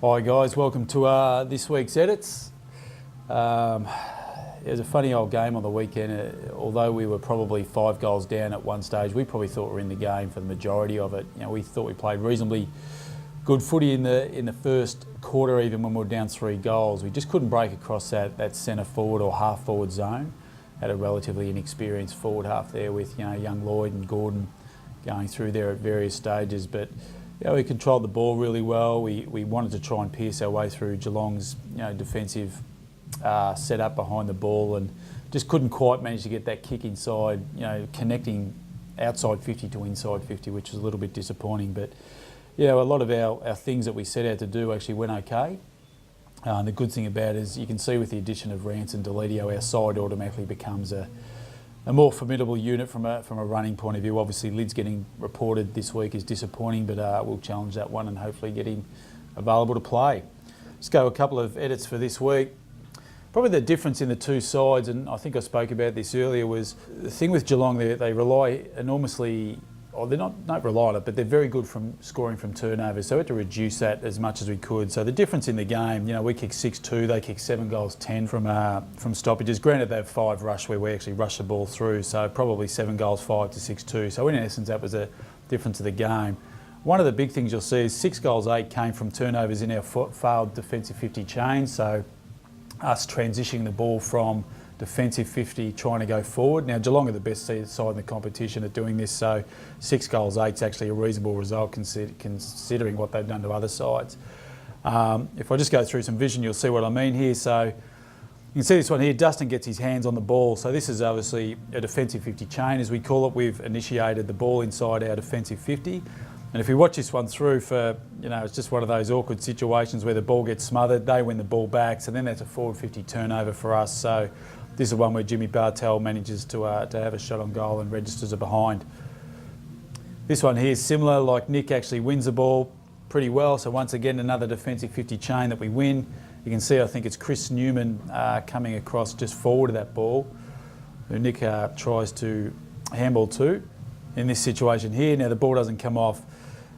Hi guys, welcome to this week's edits. It was a funny old game on the weekend. Although we were probably 5 goals down at one stage, we probably thought we were in the game for the majority of it. You know, we thought we played reasonably good footy in the first quarter, even when we were down 3 goals. We just couldn't break across that centre forward or half forward zone. Had a relatively inexperienced forward half there with young Lloyd and Gordon going through there at various stages, but. Yeah, we controlled the ball really well. We wanted to try and pierce our way through Geelong's defensive setup behind the ball, and just couldn't quite manage to get that kick inside, connecting outside 50 to inside 50, which was a little bit disappointing. But a lot of our things that we set out to do actually went okay. The good thing about it is you can see with the addition of Rance and Deledio, our side automatically becomes a more formidable unit from a running point of view. Obviously, Lid's getting reported this week is disappointing, but we'll challenge that one and hopefully get him available to play. Let's go a couple of edits for this week. Probably the difference in the two sides, and I think I spoke about this earlier, was the thing with Geelong. They rely enormously, or they're not rely on it, but they're very good from scoring from turnovers. So we had to reduce that as much as we could. So the difference in the game, we kicked 6-2, they kicked 7 goals 10 from stoppages. Granted, they have 5 rush where we actually rushed the ball through, so probably 7 goals 5 to 6-2. So in essence, that was a difference of the game. One of the big things you'll see is 6 goals 8 came from turnovers in our failed defensive 50 chain. So us transitioning the ball from defensive 50 trying to go forward. Now Geelong are the best side in the competition at doing this, so 6 goals 8 is actually a reasonable result considering what they've done to other sides. If I just go through some vision, you'll see what I mean here. So you can see this one here, Dustin gets his hands on the ball. So this is obviously a defensive 50 chain, as we call it. We've initiated the ball inside our defensive 50. And if you watch this one through for, it's just one of those awkward situations where the ball gets smothered, they win the ball back, so then that's a forward 50 turnover for us. So this is one where Jimmy Bartell manages to have a shot on goal and registers a behind. This one here is similar, like Nick actually wins the ball pretty well. So once again, another defensive 50 chain that we win. You can see, I think it's Chris Newman coming across just forward of that ball, who Nick tries to handball to in this situation here. Now the ball doesn't come off.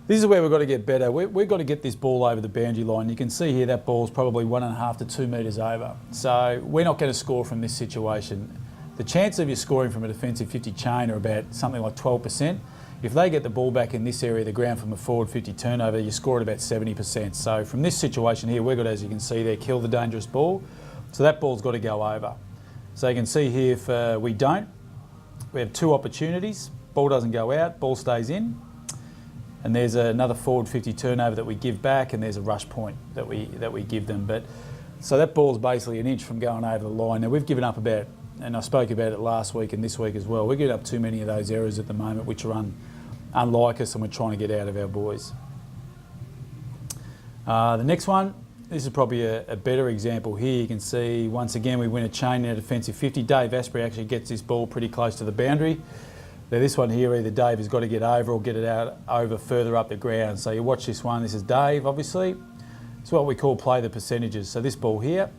This is where we've got to get better. We've got to get this ball over the boundary line. You can see here that ball's probably 1.5 to 2 metres over. So we're not going to score from this situation. The chance of you scoring from a defensive 50 chain are about something like 12%. If they get the ball back in this area of the ground from a forward 50 turnover, you score at about 70%. So from this situation here, we've got, as you can see there, kill the dangerous ball. So that ball's got to go over. So you can see here, if we don't, we have 2 opportunities. Ball doesn't go out, ball stays in. And there's another forward 50 turnover that we give back, and there's a rush point that we give them. But so that ball's basically an inch from going over the line. Now we've given up about, and I spoke about it last week and this week as well, we're giving up too many of those errors at the moment, which are unlike us, and we're trying to get out of our boys. The next one, this is probably a better example here. You can see once again we win a chain in a defensive 50. Dave Asprey actually gets this ball pretty close to the boundary. Now this one here, either Dave has got to get over or get it out over further up the ground. So you watch this one, this is Dave obviously. It's what we call play the percentages. So this ball here,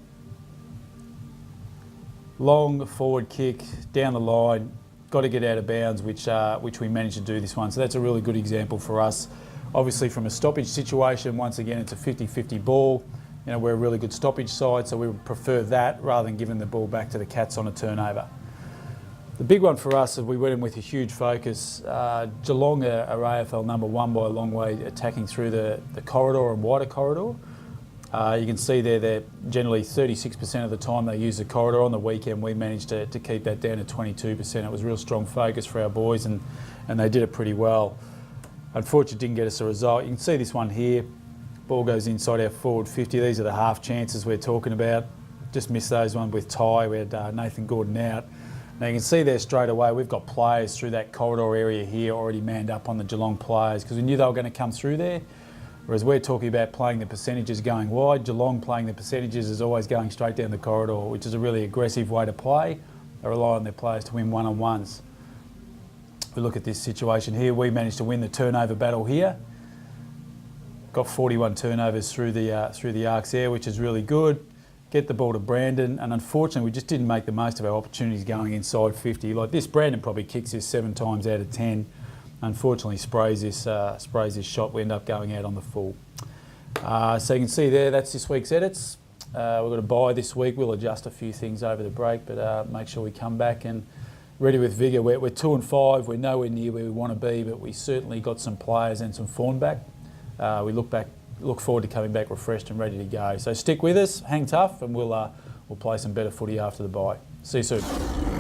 long forward kick, down the line, got to get out of bounds, which we managed to do this one. So that's a really good example for us. Obviously from a stoppage situation, once again it's a 50-50 ball. We're a really good stoppage side, so we would prefer that rather than giving the ball back to the Cats on a turnover. The big one for us is we went in with a huge focus. Geelong are AFL number 1 by a long way, attacking through the corridor and wider corridor. You can see there that generally 36% of the time they use the corridor. On the weekend we managed to keep that down to 22%. It was a real strong focus for our boys, and they did it pretty well. Unfortunately, didn't get us a result. You can see this one here. Ball goes inside our forward 50. These are the half chances we're talking about. Just missed those one with Ty. We had Nathan Gordon out. Now you can see there straight away we've got players through that corridor area here already manned up on the Geelong players, because we knew they were going to come through there. Whereas we're talking about playing the percentages going wide. Geelong playing the percentages is always going straight down the corridor, which is a really aggressive way to play. They rely on their players to win one-on-ones. If we look at this situation here, we managed to win the turnover battle here. Got 41 turnovers through the arcs there, which is really good. Get the ball to Brandon, and unfortunately we just didn't make the most of our opportunities going inside 50. Like this, Brandon probably kicks this 7 times out of 10. Unfortunately sprays this shot, we end up going out on the full. So you can see there, that's this week's edits. We've got a bye this week. We'll adjust a few things over the break, but make sure we come back and ready with vigour. We're 2 and 5. We're nowhere near where we want to be, but we certainly got some players and some form back. We look forward to coming back refreshed and ready to go. So stick with us, hang tough, and we'll play some better footy after the bye. See you soon.